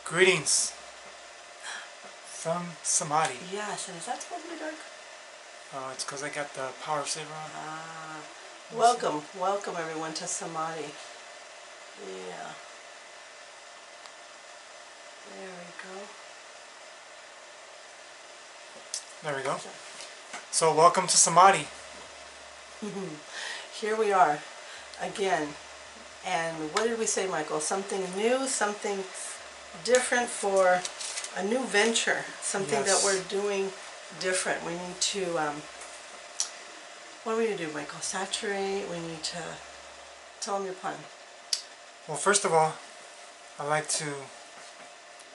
Greetings from Samadhi. Yes, and is that supposed to be dark? It's because I got the power saver on. Welcome everyone to Samadhi. Yeah. There we go. There we go. So welcome to Samadhi. Here we are again. And what did we say, Michael? Something new, something different for a new venture. Something that we're doing different. We need to, what do we need to do, Michael? Saturate. We need to tell them your plan. Well, first of all, I'd like to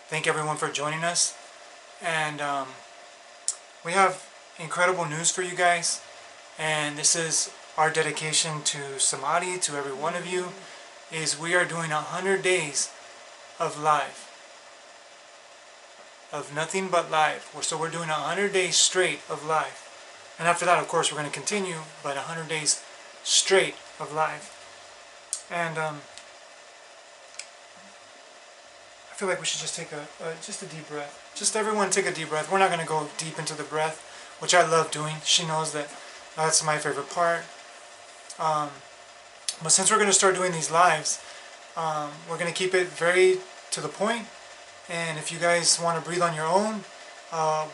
thank everyone for joining us. And we have incredible news for you guys. And this is our dedication to Samadhi, to every one of you, is we are doing 100 days of live. Of nothing but live. So we're doing 100 days straight of live. And after that, of course, we're going to continue, but 100 days straight of live. And I feel like we should just take just a deep breath. Just everyone take a deep breath. We're not going to go deep into the breath, which I love doing. She knows that that's my favorite part. But since we're going to start doing these lives, we're going to keep it very to the point. And if you guys want to breathe on your own,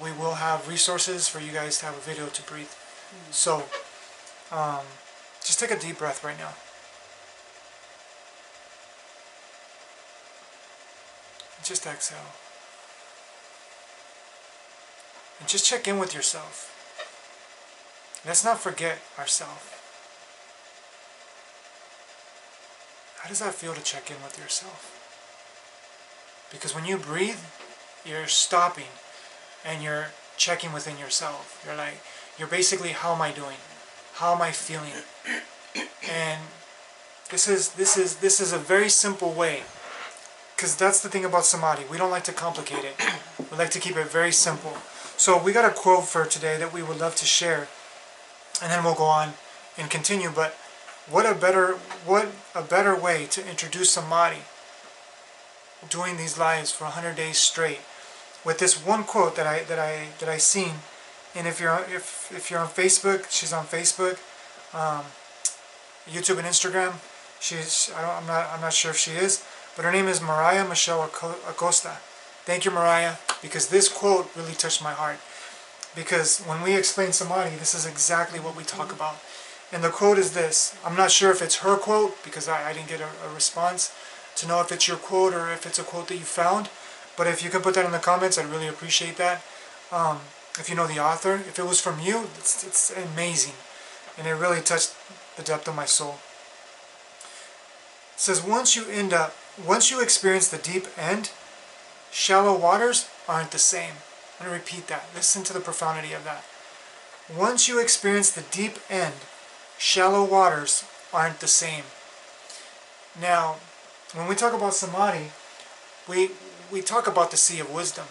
we will have resources for you guys to have a video to breathe. So, just take a deep breath right now. Just exhale. And just check in with yourself. Let's not forget ourselves. How does that feel to check in with yourself? Because when you breathe, you're stopping and you're checking within yourself. You're basically, how am I doing? How am I feeling? And this is a very simple way. Because that's the thing about Samadhi. We don't like to complicate it. We like to keep it very simple. So we got a quote for today that we would love to share. And then we'll go on and continue. But what a better way to introduce Samadhi, doing these lives for 100 days straight, with this one quote that I seen. And if you're on Facebook, she's on Facebook, YouTube and Instagram. I'm not sure if she is, but her name is Mariah Michelle Acosta. Thank you, Mariah, because this quote really touched my heart. Because when we explain Samadhi, this is exactly what we talk about. And the quote is this. I'm not sure if it's her quote, because I didn't get a response to know if it's your quote or if it's a quote that you found. But if you can put that in the comments, I'd really appreciate that. If you know the author, if it was from you, it's amazing. And it really touched the depth of my soul. It says, once you experience the deep end, shallow waters aren't the same. I'm going to repeat that. Listen to the profundity of that. Once you experience the deep end, shallow waters aren't the same. Now, when we talk about Samadhi, we talk about the sea of wisdom.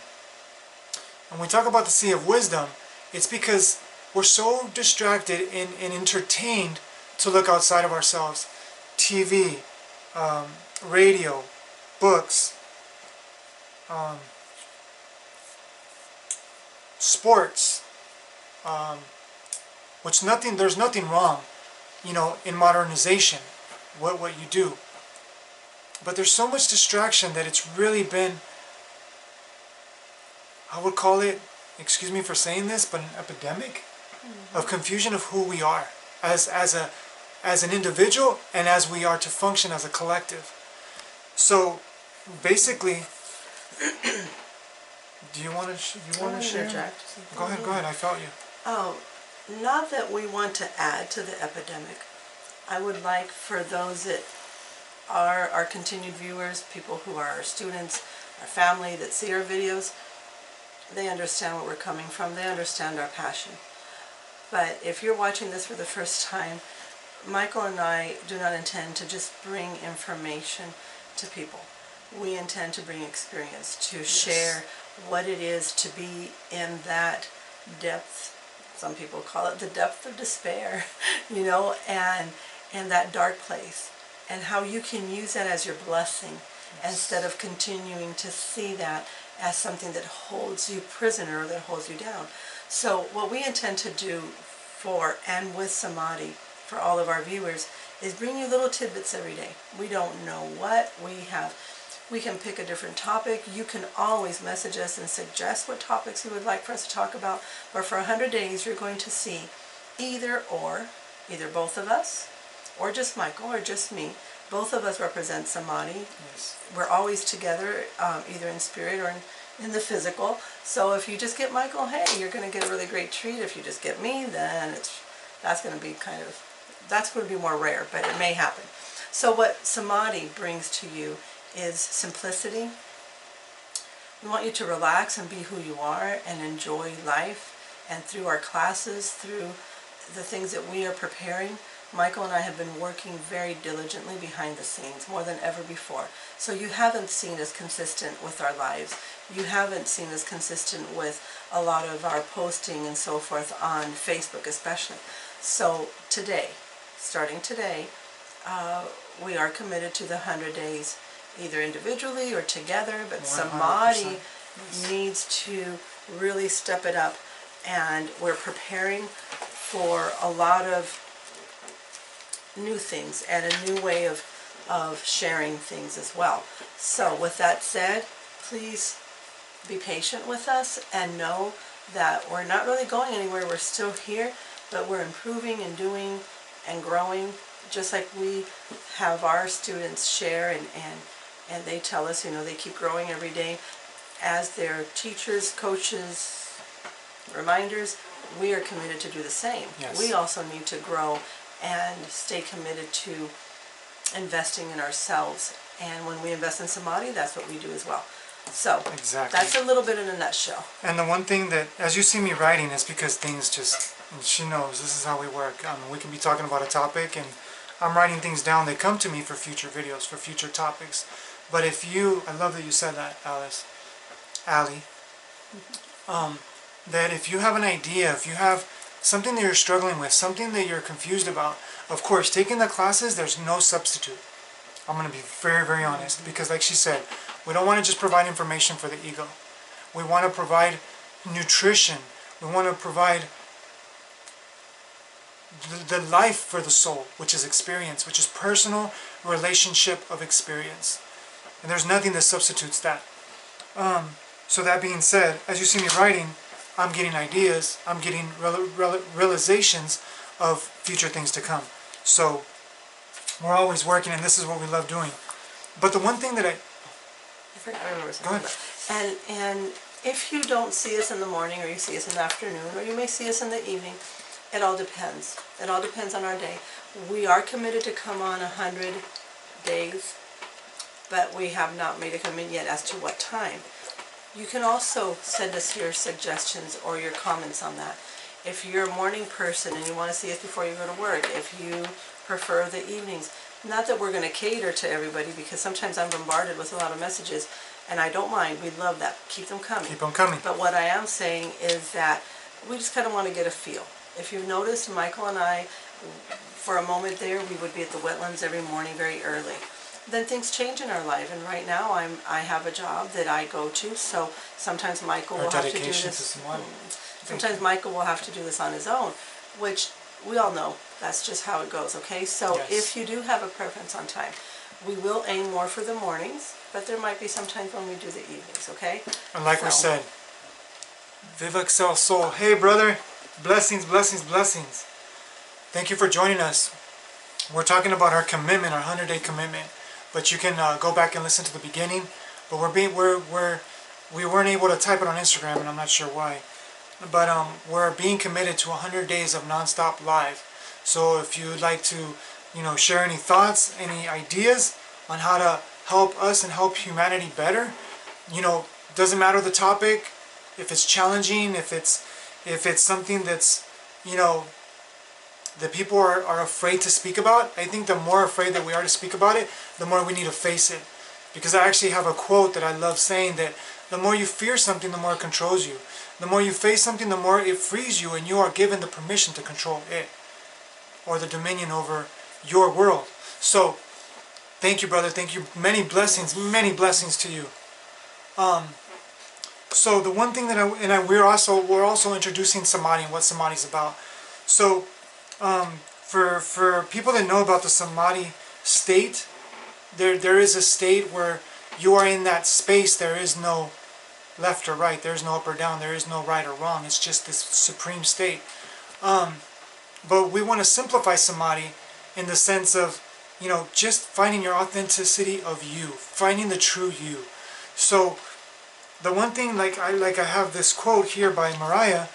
When we talk about the sea of wisdom, it's because we're so distracted and entertained to look outside of ourselves. TV, radio, books, sports, there's nothing wrong, in modernization, what you do. But there's so much distraction that it's really been, I would call it, excuse me for saying this, but an epidemic of confusion of who we are as an individual and as we are to function as a collective. So basically, do you want to share? Go ahead. I felt you. Oh, not that we want to add to the epidemic. I would like for those that are our continued viewers, people who are our students, our family that see our videos, they understand where we're coming from. They understand our passion. But if you're watching this for the first time, Michael and I do not intend to just bring information to people. We intend to bring experience, to share what it is to be in that depth. Some people call it the depth of despair, and that dark place. And how you can use that as your blessing instead of continuing to see that as something that holds you prisoner, that holds you down. So what we intend to do for and with Samadhi for all of our viewers is bring you little tidbits every day. We don't know what we have. We can pick a different topic. You can always message us and suggest what topics you would like for us to talk about. But for 100 days, you're going to see either both of us, or just Michael, or just me. Both of us represent Samadhi. Yes. We're always together, either in spirit or in the physical. So if you just get Michael, hey, you're going to get a really great treat. If you just get me, then that's going to be more rare, but it may happen. So what Samadhi brings to you is simplicity. We want you to relax and be who you are and enjoy life. And through our classes, through the things that we are preparing, Michael and I have been working very diligently behind the scenes, more than ever before. So you haven't seen us consistent with our lives. You haven't seen us consistent with a lot of our posting and so forth on Facebook especially. So today, starting today, we are committed to the 100 days, either individually or together, but 100%. Samadhi needs to really step it up, and we're preparing for a lot of new things and a new way of sharing things as well. So with that said, please be patient with us and know that we're not really going anywhere. We're still here, but we're improving and doing and growing, just like we have our students share and they tell us, they keep growing every day as their teachers, coaches, reminders. We are committed to do the same. Yes. We also need to grow and stay committed to investing in ourselves. And when we invest in Samadhi, that's what we do as well. So exactly. That's a little bit in a nutshell. And the one thing that, as you see me writing, is because things just, she knows this is how we work. We can be talking about a topic and I'm writing things down. They come to me for future videos, for future topics. But if you, I love that you said that, Allie, that if you have an idea, if you have something that you're struggling with, something that you're confused about, of course, taking the classes, there's no substitute. I'm going to be very, very honest, because like she said, we don't want to just provide information for the ego. We want to provide nutrition. We want to provide the life for the soul, which is experience, which is personal relationship of experience. And there's nothing that substitutes that. So that being said, as you see me writing, I'm getting ideas, I'm getting realizations of future things to come. So we're always working, and this is what we love doing. But the one thing that I remember something. Go ahead. And if you don't see us in the morning, or you see us in the afternoon, or you may see us in the evening, it all depends. It all depends on our day. We are committed to come on 100 days, but we have not made a commitment yet as to what time. You can also send us your suggestions or your comments on that. If you're a morning person and you want to see us before you go to work, if you prefer the evenings, not that we're going to cater to everybody, because sometimes I'm bombarded with a lot of messages, and I don't mind. We love that. Keep them coming. Keep them coming. But what I am saying is that we just kind of want to get a feel. If you've noticed, Michael and I, for a moment there, we would be at the wetlands every morning very early. Then things change in our life, and right now I have a job that I go to, so sometimes Michael will have to do this. Sometimes Michael will have to do this on his own, which we all know that's just how it goes, okay? So yes. If you do have a preference on time, we will aim more for the mornings, but there might be some times when we do the evenings, okay? And like we said, Viva Excel Soul. Hey brother, blessings, blessings, blessings. Thank you for joining us. We're talking about our commitment, our 100-day commitment. But you can go back and listen to the beginning. But we weren't able to type it on Instagram, and I'm not sure why. But we're being committed to 100 days of non-stop live. So if you'd like to, share any thoughts, any ideas on how to help us and help humanity better, doesn't matter the topic. If it's challenging, if it's something that's, that people are afraid to speak about, I think the more afraid that we are to speak about it, the more we need to face it. Because I actually have a quote that I love saying, that the more you fear something, the more it controls you. The more you face something, the more it frees you, and you are given the permission to control it, or the dominion over your world. So Thank you, brother. Thank you. Many blessings to you. So the one thing that we're also introducing Samadhi and what Samadhi is about. So for people that know about the Samadhi state, there is a state where you are in that space. There is no left or right. There is no up or down. There is no right or wrong. It's just this supreme state. But we want to simplify Samadhi in the sense of, just finding your authenticity of you, finding the true you. So the one thing, like I have this quote here by Mariah: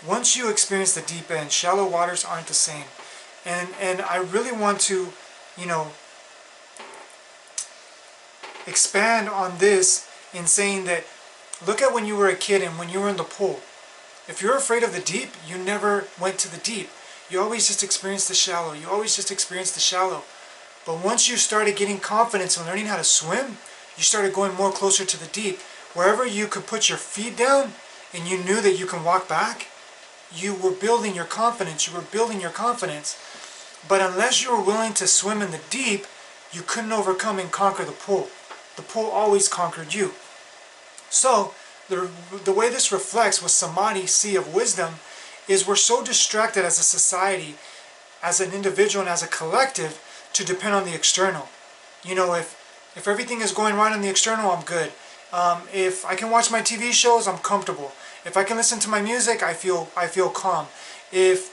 once you experience the deep end, shallow waters aren't the same. And I really want to, expand on this in saying that, look at when you were a kid and when you were in the pool. If you're afraid of the deep, you never went to the deep. You always just experienced the shallow. You always just experienced the shallow. But once you started getting confidence and learning how to swim, you started going more closer to the deep. Wherever you could put your feet down and you knew that you can walk back, you were building your confidence. You were building your confidence. But unless you were willing to swim in the deep, you couldn't overcome and conquer the pool. The pool always conquered you. So the way this reflects with Samadhi, sea of wisdom, is we're so distracted as a society, as an individual and as a collective, to depend on the external. If everything is going right on the external, I'm good. If I can watch my TV shows, I'm comfortable. If I can listen to my music, I feel calm. If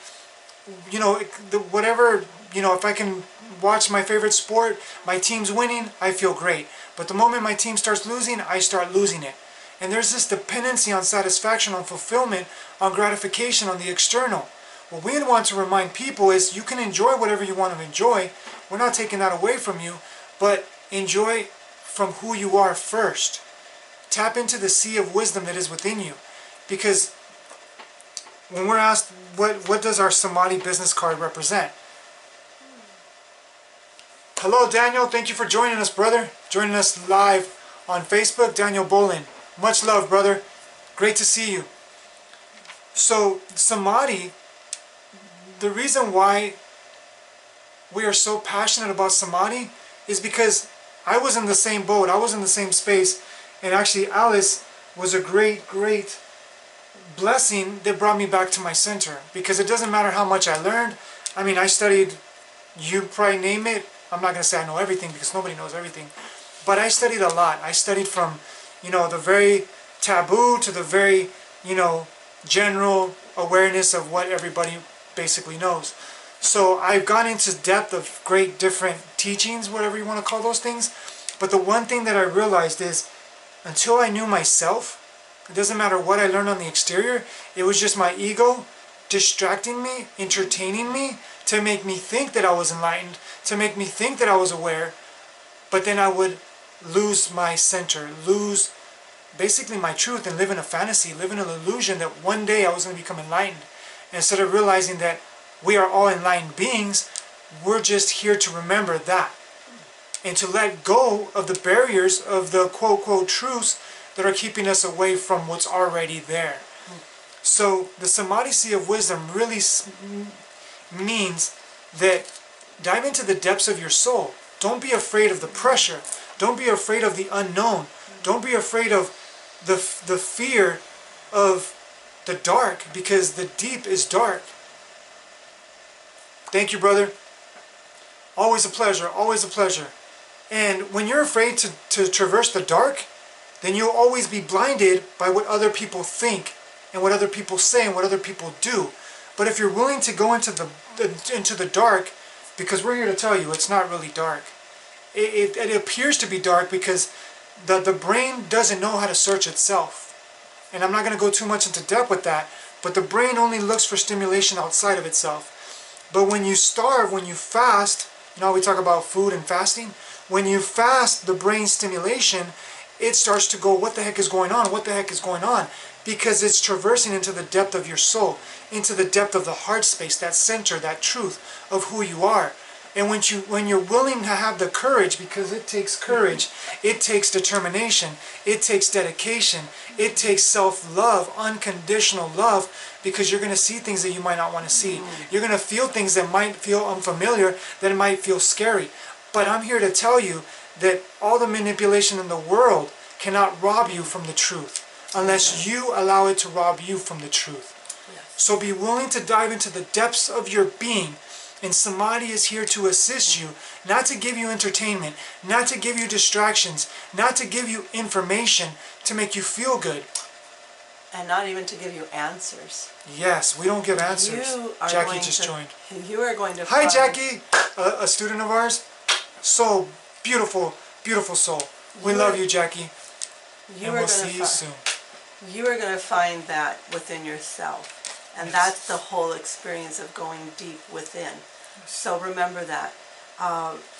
if I can watch my favorite sport, my team's winning, I feel great. But the moment my team starts losing, I start losing it. And there's this dependency on satisfaction, on fulfillment, on gratification, on the external. What we want to remind people is you can enjoy whatever you want to enjoy. We're not taking that away from you, but enjoy from who you are first. Tap into the sea of wisdom that is within you. Because when we're asked, what does our Samadhi business card represent? Hello, Daniel. Thank you for joining us, brother. Joining us live on Facebook, Daniel Bolin. Much love, brother. Great to see you. So, Samadhi, the reason why we are so passionate about Samadhi is because I was in the same boat. I was in the same space. And actually, Alice was a great blessing that brought me back to my center. Because it doesn't matter how much I learned. I mean, I studied, you probably name it. I'm not going to say I know everything because nobody knows everything. But I studied a lot. I studied from, the very taboo to the very, general awareness of what everybody basically knows. So I've gone into depth of great different teachings, whatever you want to call those things. But the one thing that I realized is, until I knew myself, it doesn't matter what I learned on the exterior, it was just my ego distracting me, entertaining me, to make me think that I was enlightened, to make me think that I was aware, but then I would lose my center, lose basically my truth, and live in a fantasy, live in an illusion that one day I was going to become enlightened. Instead of realizing that we are all enlightened beings, we're just here to remember that. And to let go of the barriers of the quote-quote truths that are keeping us away from what's already there. So the Samadhi Sea of Wisdom really means that dive into the depths of your soul. Don't be afraid of the pressure. Don't be afraid of the unknown. Don't be afraid of the fear of the dark, because the deep is dark. Thank you, brother. Always a pleasure. Always a pleasure. And when you're afraid to traverse the dark, then you'll always be blinded by what other people think and what other people say and what other people do. But if you're willing to go into the dark, because we're here to tell you it's not really dark. It appears to be dark because the brain doesn't know how to search itself. And I'm not going to go too much into depth with that, but the brain only looks for stimulation outside of itself. But when you starve, when you fast, we talk about food and fasting. When you fast the brain stimulation, it starts to go, what the heck is going on? What the heck is going on? Because it's traversing into the depth of your soul, into the depth of the heart space, that center, that truth of who you are. And when you're willing to have the courage, because it takes courage, it takes determination, it takes dedication, it takes self-love, unconditional love, because you're going to see things that you might not want to see. You're going to feel things that might feel unfamiliar, that might feel scary. But I'm here to tell you that all the manipulation in the world cannot rob you from the truth unless you allow it to rob you from the truth. Yes. So be willing to dive into the depths of your being, and Samadhi is here to assist you, not to give you entertainment, not to give you distractions, not to give you information to make you feel good. And not even to give you answers. Yes, we don't give answers. Jackie just joined. You are going to Hi, find, Jackie! A student of ours. So beautiful, beautiful soul. We love you, Jackie. And we'll see you soon. You are going to find that within yourself. And that's the whole experience of going deep within. So remember that.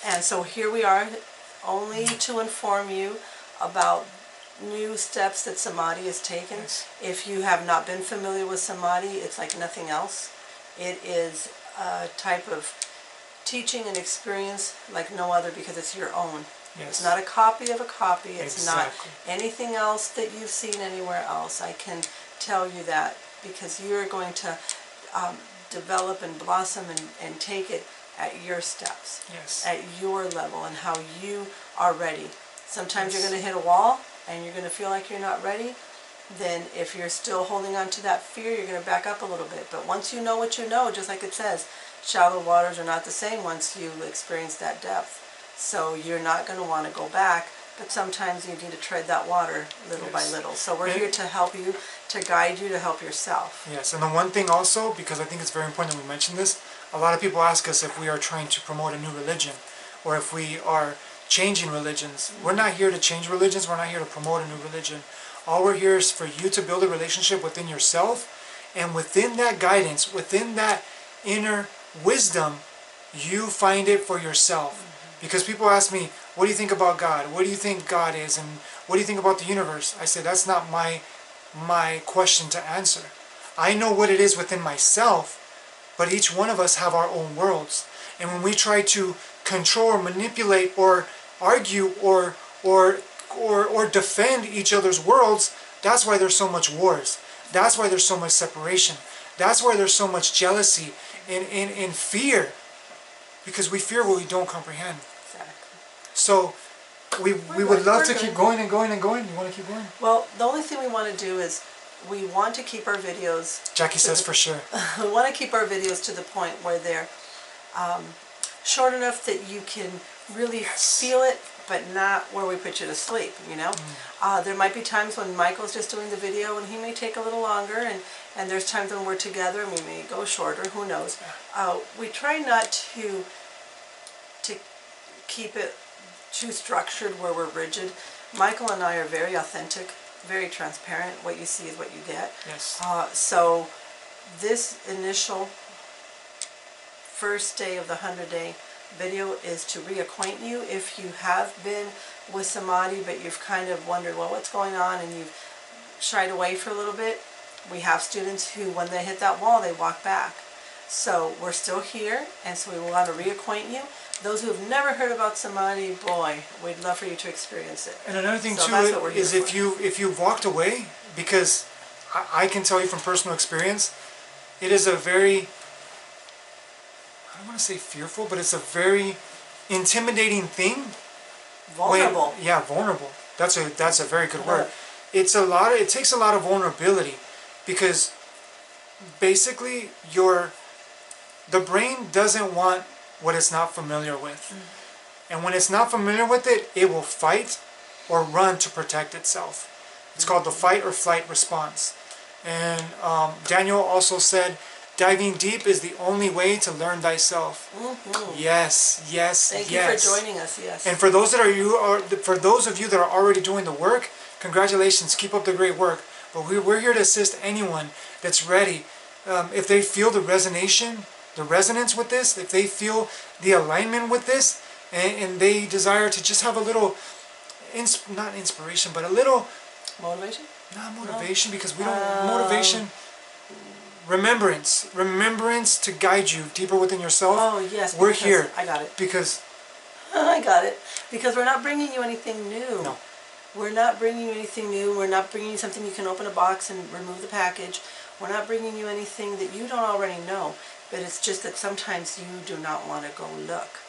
And so here we are, only to inform you about new steps that Samadhi has taken. If you have not been familiar with Samadhi, it's like nothing else. It is a type of teaching and experience like no other because it's your own. It's not a copy of a copy. It's not anything else that you've seen anywhere else. I can tell you that because you're going to develop and blossom and take it at your steps, at your level and how you are ready. Sometimes you're going to hit a wall and you're going to feel like you're not ready. Then if you're still holding on to that fear, you're going to back up a little bit. But once you know what you know, just like it says, shallow waters are not the same once you experience that depth. So you're not going to want to go back, but sometimes you need to tread that water little by little. So we're here to help you, to guide you, to help yourself. Yes, and the one thing also, because I think it's very important that we mention this, a lot of people ask us if we are trying to promote a new religion or if we are changing religions. We're not here to change religions. We're not here to promote a new religion. All we're here is for you to build a relationship within yourself, and within that guidance, within that inner wisdom, you find it for yourself. Because people ask me, what do you think about God? What do you think God is? And what do you think about the universe? I say, that's not my question to answer. I know what it is within myself, but each one of us have our own worlds. And when we try to control or manipulate or argue or defend each other's worlds, that's why there's so much wars. That's why there's so much separation. That's why there's so much jealousy and fear. Because we fear what we don't comprehend. Exactly. So we would love to keep going and going and going. You want to keep going? Well, the only thing we want to do is we want to keep our videos... Jackie says for sure. We want to keep our videos to the point where they're short enough that you can really feel it, but not where we put you to sleep, you know? There might be times when Michael's just doing the video and he may take a little longer, and there's times when we're together and we may go shorter, who knows. We try not to keep it too structured where we're rigid. Michael and I are very authentic, very transparent. What you see is what you get. Yes. So this initial first day of the 100-day video is to reacquaint you if you have been with Samadhi but you've kind of wondered, well, what's going on, and you've shied away for a little bit. We have students who, when they hit that wall, they walk back. So we're still here, and so we want to reacquaint you. Those who have never heard about Samadhi, boy, we'd love for you to experience it. And another thing too is if you've walked away, because I can tell you from personal experience, it is a very, I don't want to say fearful, but it's a very intimidating thing. Vulnerable. Vulnerable. That's a very good word. It takes a lot of vulnerability, because basically the brain doesn't want what it's not familiar with. And when it's not familiar with it, it will fight or run to protect itself. It's called the fight or flight response. And Daniel also said, diving deep is the only way to learn thyself. Yes. Thank you for joining us. Yes. And for those of you that are already doing the work, congratulations. Keep up the great work. But we're here to assist anyone that's ready. If they feel the resonance with this, if they feel the alignment with this, and they desire to just have a little, not inspiration, but a little motivation. Not motivation, because we don't motivation. Remembrance to guide you deeper within yourself. Oh yes, we're here. I got it. Because I got it. Because we're not bringing you anything new. No. We're not bringing you anything new. We're not bringing you something you can open a box and remove the package. We're not bringing you anything that you don't already know. But it's just that sometimes you do not want to go look.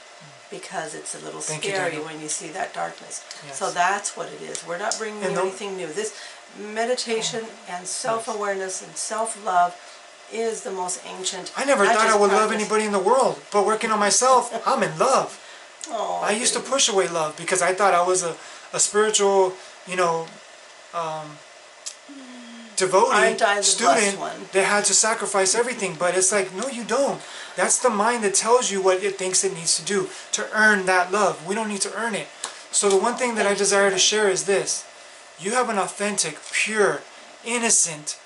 because it's a little Thank you, scary Daniel. when you see that darkness. Yes. So that's what it is. We're not bringing And you the- anything new. This meditation and self-awareness and self-love is the most ancient. I never thought I would love practice. anybody in the world, but working on myself, I'm in love. Oh, I used to baby. push away love because I thought I was a spiritual, you know, devotee Aren't I the blessed student one? that had to sacrifice everything. But it's like, no, you don't. That's the mind that tells you what it thinks it needs to do to earn that love. We don't need to earn it. So the one thing that I desire to share is this. You have an authentic, pure, innocent,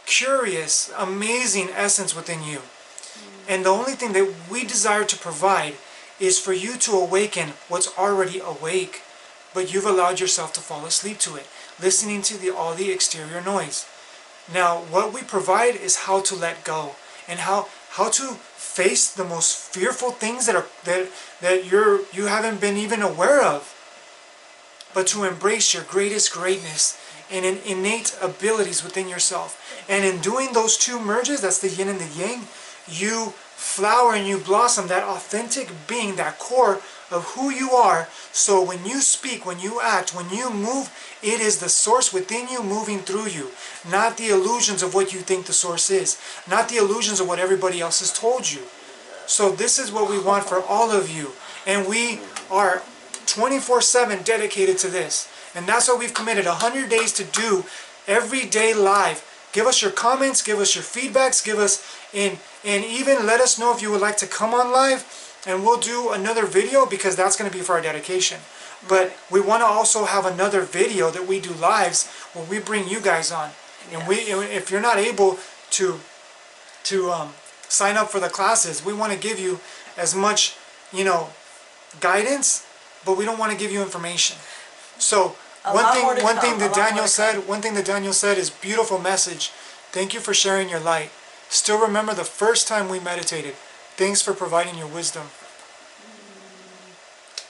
curious, amazing essence within you. And the only thing that we desire to provide is for you to awaken what's already awake, but you've allowed yourself to fall asleep to it, listening to all the exterior noise. Now, what we provide is how to let go and how to face the most fearful things that you haven't been even aware of, but to embrace your greatest greatness and innate abilities within yourself. And in doing those two merges, that's the yin and the yang, you flower and you blossom that authentic being, that core of who you are. So when you speak, when you act, when you move, it is the source within you moving through you, not the illusions of what you think the source is, not the illusions of what everybody else has told you. So this is what we want for all of you, and we are 24/7 dedicated to this. And that's what we've committed 100 days to do every day live. Give us your comments, give us your feedbacks, give us and even let us know if you would like to come on live, and we'll do another video because that's going to be for our dedication. But we want to also have another video that we do lives where we bring you guys on. And if you're not able to sign up for the classes, we want to give you as much, guidance, but we don't want to give you information. So one thing that Daniel said is beautiful message. Thank you for sharing your light. Still remember the first time we meditated. Thanks for providing your wisdom.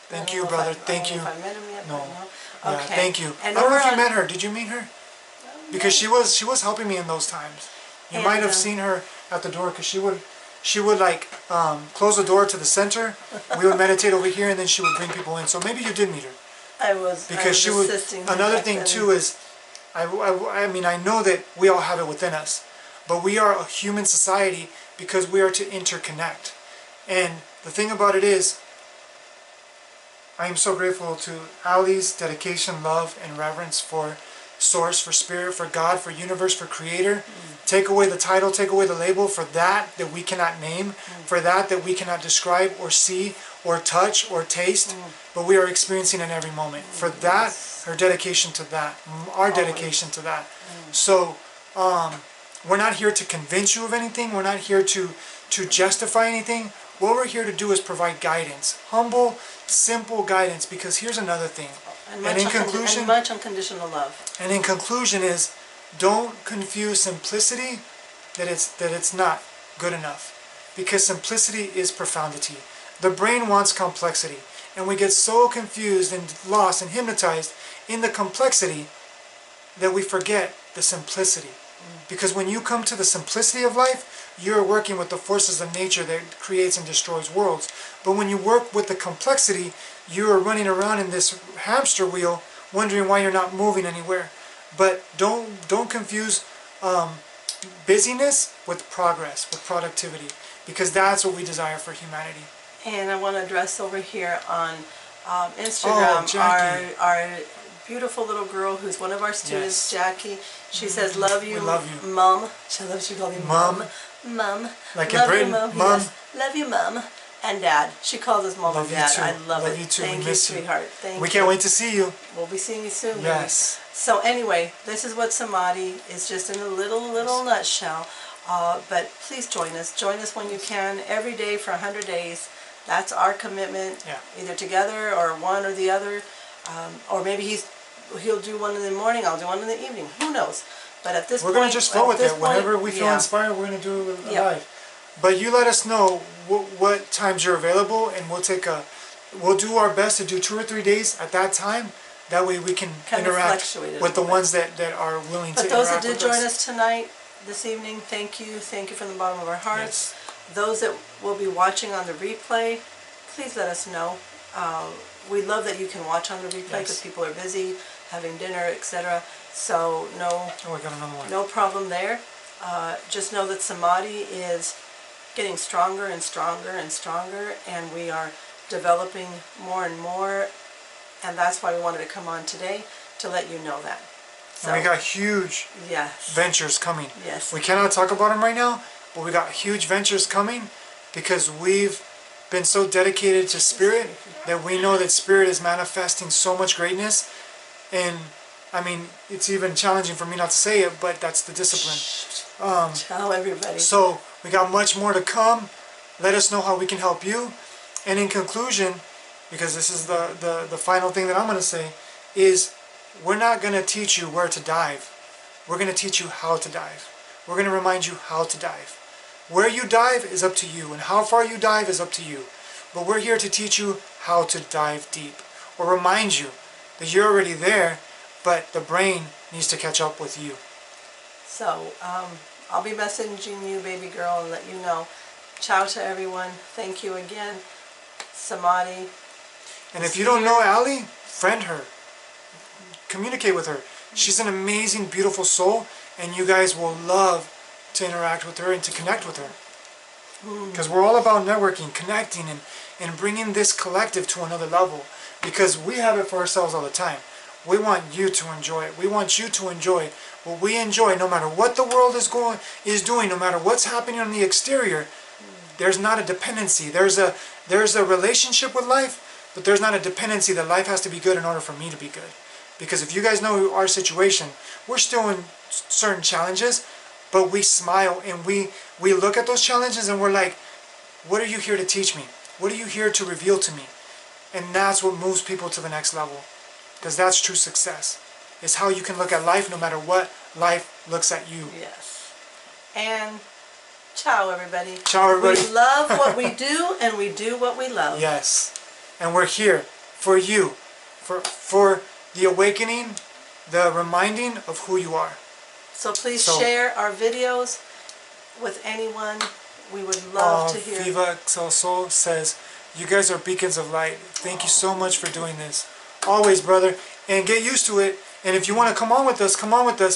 Thank you, brother. Thank you. I don't know if I met him yet, No. but no. Yeah, Okay. thank you. And I don't know we're if you on- met her. Did you meet her? Because she was helping me in those times. You And, might have seen her at the door because she would like close the door to the center. We would meditate over here, and then she would bring people in. So maybe you did meet her. Because she would. Another thing too is, I mean, I know that we all have it within us, but we are a human society because we are to interconnect. And the thing about it is, I am so grateful to Ali's dedication, love, and reverence for Source, for Spirit, for God, for Universe, for Creator. Take away the title, take away the label for that we cannot name, for that we cannot describe or see or touch or taste, but we are experiencing in every moment. For that, her dedication to that, our dedication to that. So, we're not here to convince you of anything. We're not here to justify anything. What we're here to do is provide guidance. Humble, simple guidance, because here's another thing. And in conclusion, much unconditional love. And in conclusion is, don't confuse simplicity that it's not good enough. Because simplicity is profundity. The brain wants complexity. And we get so confused and lost and hypnotized in the complexity that we forget the simplicity. Because when you come to the simplicity of life, you're working with the forces of nature that creates and destroys worlds. But when you work with the complexity, you are running around in this hamster wheel, wondering why you're not moving anywhere. But don't confuse busyness with progress, with productivity, because that's what we desire for humanity. And I want to address over here on Instagram our beautiful little girl who's one of our students, Jackie. She says, "Love you, Mom." She loves you, calling Mom. Mom. Like love in Britain, you, Mom. Mom. Yes. Love you, Mom. And Dad. She calls us Mom and Dad. You too. I love it. Love you too. Thank We you, miss you. sweetheart. Thank you. We can't wait to see you. We'll be seeing you soon. Yes. Baby. So anyway, this is what Samadhi is, just in a little nutshell. But please join us. Join us when you can, every day for 100 days. That's our commitment. Yeah. Either together or one or the other. Or maybe he'll do one in the morning, I'll do one in the evening. Who knows? But at this point, we're going to just flow with it. Whenever we feel inspired, we're going to do it live. But you let us know what times you're available, and we'll do our best to do 2 or 3 days at that time. That way we can interact with the ones that are willing to interact with us. But those that did join us tonight, this evening, thank you. Thank you from the bottom of our hearts. Yes. Those that will be watching on the replay, please let us know. We love that you can watch on the replay because people are busy, having dinner, etc. So no, Oh, I got another one. no problem there. Just know that Samadhi is getting stronger and stronger and stronger, and we are developing more and more, and that's why we wanted to come on today to let you know that. So, And we got huge yes, ventures coming. yes, We cannot talk about them right now, but we got huge ventures coming because we've been so dedicated to Spirit that we know that Spirit is manifesting so much greatness. And I mean, it's even challenging for me not to say it, but that's the discipline. tell everybody. So we got much more to come. Let us know how we can help you. And in conclusion, because this is the final thing that I'm going to say, is we're not going to teach you where to dive. We're going to teach you how to dive. We're going to remind you how to dive. Where you dive is up to you, and how far you dive is up to you. But we're here to teach you how to dive deep, or remind you that you're already there, but the brain needs to catch up with you. So, I'll be messaging you, baby girl, and let you know. Ciao to everyone. Thank you again. Samadhi. And if you don't know Allie, friend her. Communicate with her. She's an amazing, beautiful soul, and you guys will love to interact with her and to connect with her. Because we're all about networking, connecting, and bringing this collective to another level. Because we have it for ourselves all the time. We want you to enjoy it. We want you to enjoy what we enjoy, no matter what the world is doing, no matter what's happening on the exterior. There's not a dependency. There's a relationship with life, but there's not a dependency that life has to be good in order for me to be good. Because if you guys know our situation, we're still in certain challenges, but we smile and we look at those challenges and we're like, what are you here to teach me? What are you here to reveal to me? And that's what moves people to the next level. Because that's true success. It's how you can look at life no matter what life looks at you. Yes. And ciao, everybody. Ciao, everybody. We love what we do, and we do what we love. Yes. And we're here for you. For the awakening, the reminding of who you are. So please share our videos with anyone. We would love to hear. Viva Excelso says, you guys are beacons of light. Thank you so much for doing this. Always, brother. And get used to it. And if you want to come on with us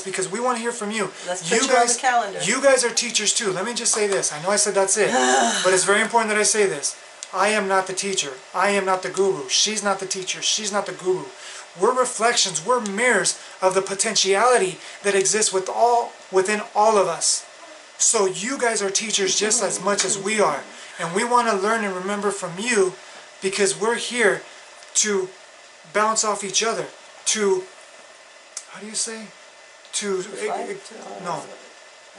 because we want to hear from you. Let's put you on the calendar. You guys are teachers too. Let me just say this. I know I said that's it. But it's very important that I say this. I am not the teacher. I am not the guru. She's not the teacher. She's not the guru. We're reflections. We're mirrors of the potentiality that exists within all of us. So you guys are teachers just as much as we are. And we want to learn and remember from you because we're here to bounce off each other. To, how do you say?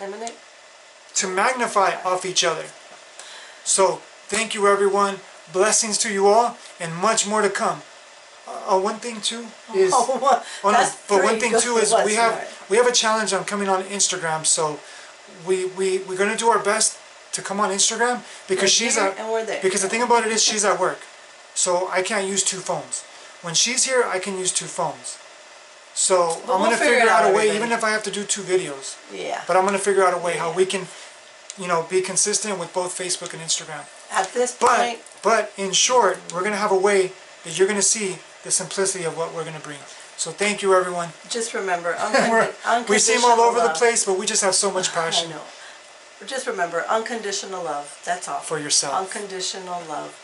Emanate? To magnify off each other. So thank you everyone. Blessings to you all and much more to come. One thing too is we have a challenge on coming on Instagram, so we're gonna do our best to come on Instagram because because the thing about it is she's at work, so I can't use two phones. When she's here, I can use two phones. So I'm gonna figure out a way, even if I have to do two videos. Yeah. But I'm gonna figure out a way how we can, be consistent with both Facebook and Instagram. At this point. But in short, we're gonna have a way that you're gonna see the simplicity of what we're going to bring. So thank you everyone. Just remember, we seem all over the place, but we just have so much passion. I know. Just remember, unconditional love. That's all. For yourself. Unconditional love.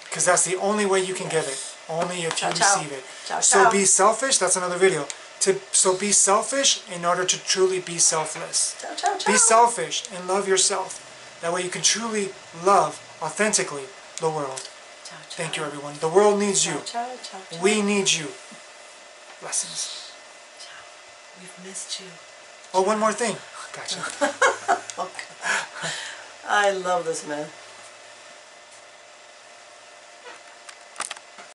Because that's the only way you can give it. Only if you receive it. Ciao, so be selfish. That's another video. So be selfish in order to truly be selfless. Ciao, ciao, ciao. Be selfish and love yourself. That way you can truly love authentically the world. Thank you, everyone. The world needs you. We need you. Blessings. We've missed you. Oh, one more thing. Gotcha. Okay. I love this man.